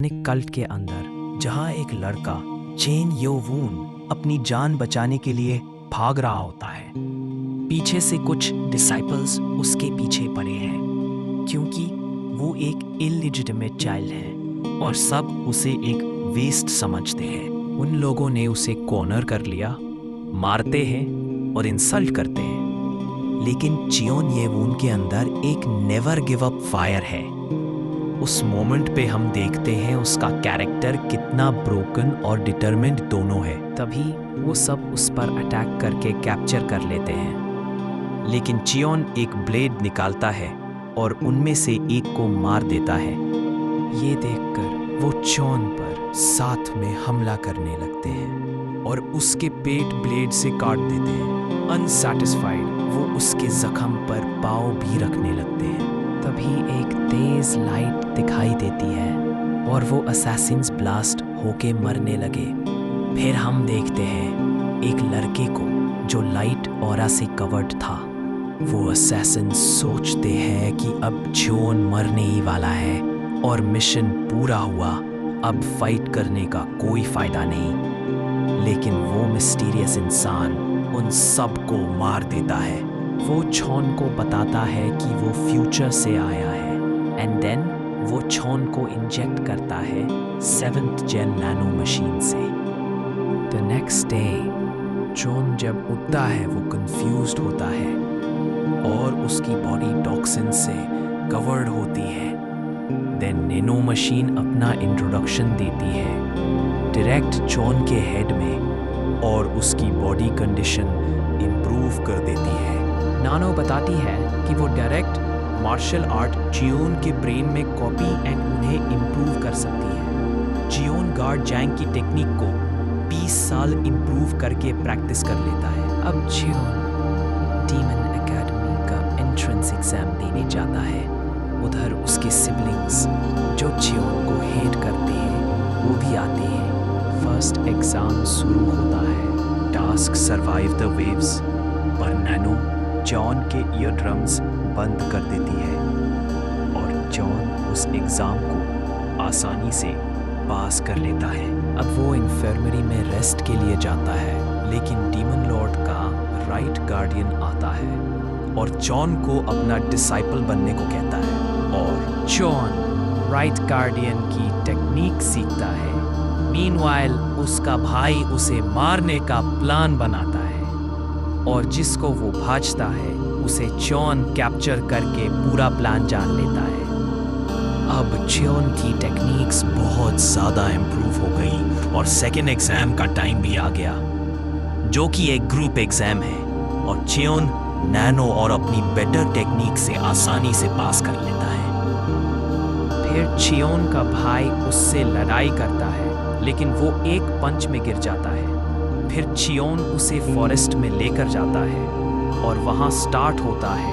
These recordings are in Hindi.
अपने कल्ट के अंदर, जहां एक लड़का चेन योवून अपनी जान बचाने के लिए भाग रहा होता है। पीछे से कुछ डिसाइपल्स उसके पीछे पड़े हैं क्योंकि वो एक इलिजिटिमेट चाइल्ड है और सब उसे एक वेस्ट समझते हैं। उन लोगों ने उसे कॉर्नर कर लिया, मारते हैं और इंसल्ट करते हैं। लेकिन चियोन येवून के अंदर एक नेवर गिव अप फायर है। उस मोमेंट पे हम देखते हैं उसका कैरेक्टर कितना ब्रोकन और डिटरमिन्ड दोनों है। तभी वो सब उस पर अटैक करके कैप्चर कर लेते हैं। लेकिन चियोन एक ब्लेड निकालता है और उनमें से एक को मार देता है। ये देखकर वो चॉन पर साथ में हमला करने लगते हैं और उसके पेट ब्लेड से काट देते हैं। अनसैटिस्फाइड वो उसके जख्म पर पाँव भी रखने लगते हैं। तभी एक तेज लाइट दिखाई देती है और वो असैसिन्स ब्लास्ट होके मरने लगे। फिर हम देखते हैं एक लड़के को जो लाइट ऑरा से कवर्ड था। वो असैसिन सोचते हैं कि अब चियोन मरने ही वाला है और मिशन पूरा हुआ, अब फाइट करने का कोई फायदा नहीं। लेकिन वो मिस्टीरियस इंसान उन सब को मार देता है। वो चॉन को बताता है कि वो फ्यूचर से आया है एंड देन वो चॉन को इंजेक्ट करता है 7th जेन नैनो मशीन से। द नेक्स्ट डे चॉन जब उठता है वो कंफ्यूज्ड होता है और उसकी बॉडी टॉक्सिन से कवर्ड होती है। देन नैनो मशीन अपना इंट्रोडक्शन देती है डायरेक्ट चॉन के हेड में और उसकी बॉडी कंडीशन इम्प्रूव कर देती है। नानो बताती है कि वो डायरेक्ट मार्शल आर्ट चियोन के ब्रेन में कॉपी एंड उन्हें इम्प्रूव कर सकती है। चियोन गार्ड जैंग की टेक्निक को 20 साल इम्प्रूव करके प्रैक्टिस कर लेता है। अब चियोन डीमन एकेडमी का एंट्रेंस एग्जाम देने जाता है। उधर उसके सिबलिंग्स जो चियोन को हेट करते हैं वो भी आते हैं। फर्स्ट एग्जाम शुरू होता है। टास्क सर्वाइव द वेव्स, पर नैनो जॉन के ईयर ड्रम्स बंद कर देती है और जॉन उस एग्ज़ाम को आसानी से पास कर लेता है। अब वो इन्फर्मरी में रेस्ट के लिए जाता है, लेकिन डीमन लॉर्ड का राइट गार्डियन आता है और जॉन को अपना डिसाइपल बनने को कहता है और जॉन राइट गार्डियन की टेक्निक सीखता है। मीनवाइल उसका भाई उसे मारने का प्लान बनाता है और जिसको वो भाजता है उसे चॉन कैप्चर करके पूरा प्लान जान लेता है। अब चियोन की टेक्निक्स बहुत ज़्यादा इम्प्रूव हो गई और सेकेंड एग्ज़ाम का टाइम भी आ गया, जो कि एक ग्रुप एग्ज़ाम है और चियोन नैनो और अपनी बेटर टेक्निक से आसानी से पास कर लेता है। फिर चियोन का भाई उससे लड़ाई करता है, लेकिन वो एक पंच में गिर जाता है। फिर चियोन उसे फॉरेस्ट में लेकर जाता है और वहाँ स्टार्ट होता है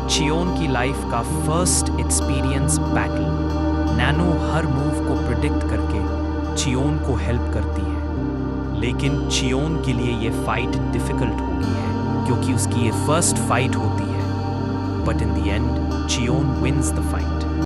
चियोन की लाइफ का फर्स्ट एक्सपीरियंस बैटल। नैनो हर मूव को प्रिडिक्ट करके चियोन को हेल्प करती है, लेकिन चियोन के लिए ये फाइट डिफिकल्ट होगी है क्योंकि उसकी ये फर्स्ट फाइट होती है। But in the end Cheon wins the fight.